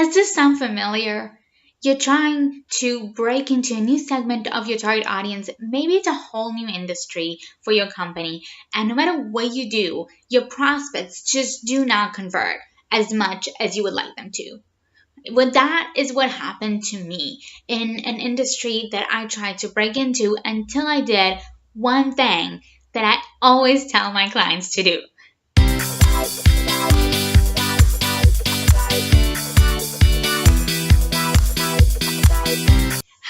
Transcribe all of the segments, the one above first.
Does this sound familiar? You're trying to break into a new segment of your target audience. Maybe it's a whole new industry for your company. And no matter what you do, your prospects just do not convert as much as you would like them to. Well, that is what happened to me in an industry that I tried to break into until I did one thing that I always tell my clients to do.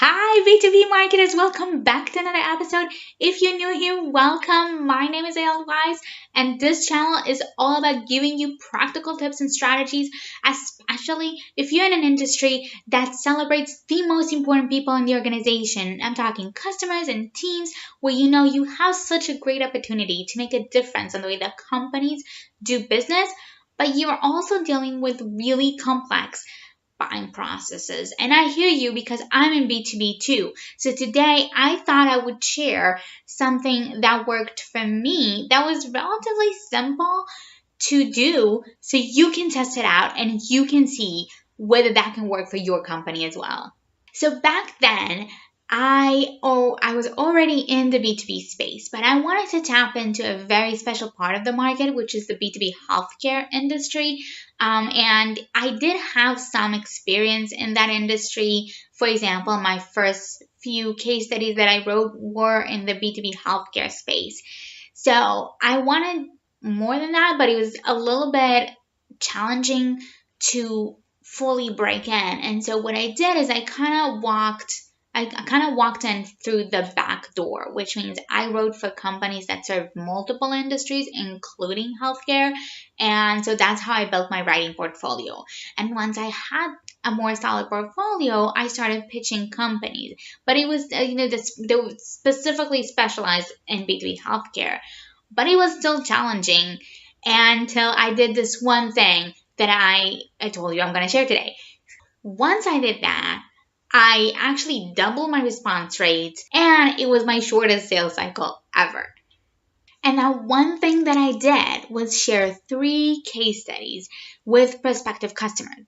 Hi, B2B marketers. Welcome back to another episode. If you're new here, welcome. My name is Ayala Wise, and this channel is all about giving you practical tips and strategies, especially if you're in an industry that celebrates the most important people in the organization. I'm talking customers and teams where you know you have such a great opportunity to make a difference in the way that companies do business, but you're also dealing with really complex buying processes. And I hear you because I'm in B2B too. So today I thought I would share something that worked for me that was relatively simple to do so you can test it out and you can see whether that can work for your company as well. So back then, I was already in the B2B space, but I wanted to tap into a very special part of the market, which is the B2B healthcare industry. And I did have some experience in that industry. For example, my first few case studies that I wrote were in the B2B healthcare space. So I wanted more than that, but it was a little bit challenging to fully break in. And so what I did is I kind of walked in through the back door, which means I wrote for companies that serve multiple industries, including healthcare. And so that's how I built my writing portfolio. And once I had a more solid portfolio, I started pitching companies. But it was, they were specifically specialized in B2B healthcare. But it was still challenging until I did this one thing that I told you I'm going to share today. Once I did that, I actually doubled my response rate, and it was my shortest sales cycle ever. And now one thing that I did was share 3 case studies with prospective customers.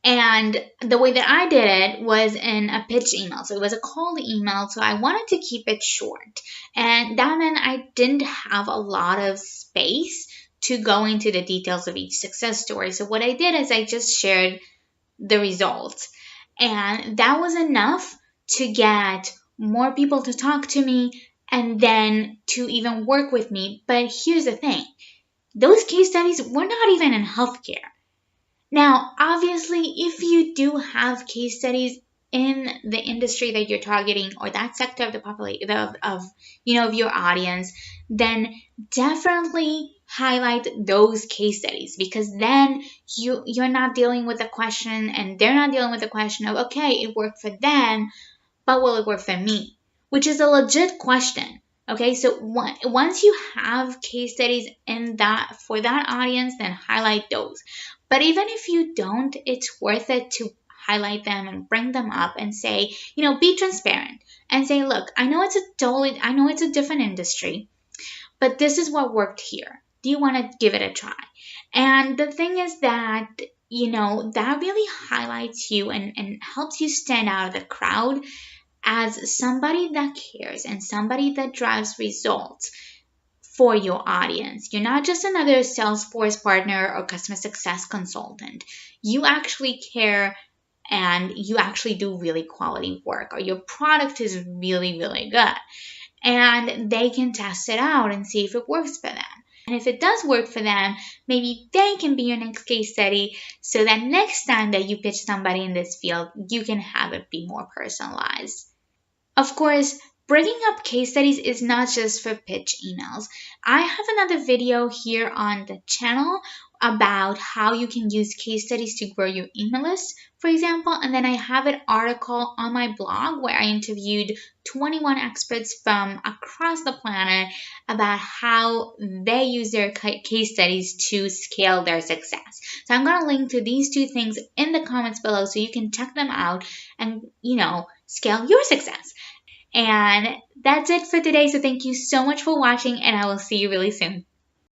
And the way that I did it was in a pitch email. So it was a cold email, so I wanted to keep it short. And that meant I didn't have a lot of space to go into the details of each success story. So what I did is I just shared the results. And that was enough to get more people to talk to me and then to even work with me. But here's the thing. Those case studies were not even in healthcare. Now, obviously, if you do have case studies in the industry that you're targeting or that sector of the population of your audience, then definitely highlight those case studies, because then you're not dealing with the question and they're not dealing with the question of, okay, it worked for them, but will it work for me? Which is a legit question. Okay, so once you have case studies in that for that audience, then highlight those. But even if you don't, it's worth it to highlight them and bring them up and say, be transparent and say, look, I know it's a different industry, but this is what worked here. Do you want to give it a try? And the thing is that, that really highlights you and helps you stand out of the crowd as somebody that cares and somebody that drives results for your audience. You're not just another Salesforce partner or customer success consultant. You actually care and you actually do really quality work, or your product is really, really good. And they can test it out and see if it works for them. And if it does work for them, maybe they can be your next case study so that next time that you pitch somebody in this field, you can have it be more personalized. Of course, bringing up case studies is not just for pitch emails. I have another video here on the channel about how you can use case studies to grow your email list, for example. And then I have an article on my blog where I interviewed 21 experts from across the planet about how they use their case studies to scale their success. So I'm going to link to these 2 things in the comments below so you can check them out and, scale your success. And that's it for today. So thank you so much for watching, and I will see you really soon.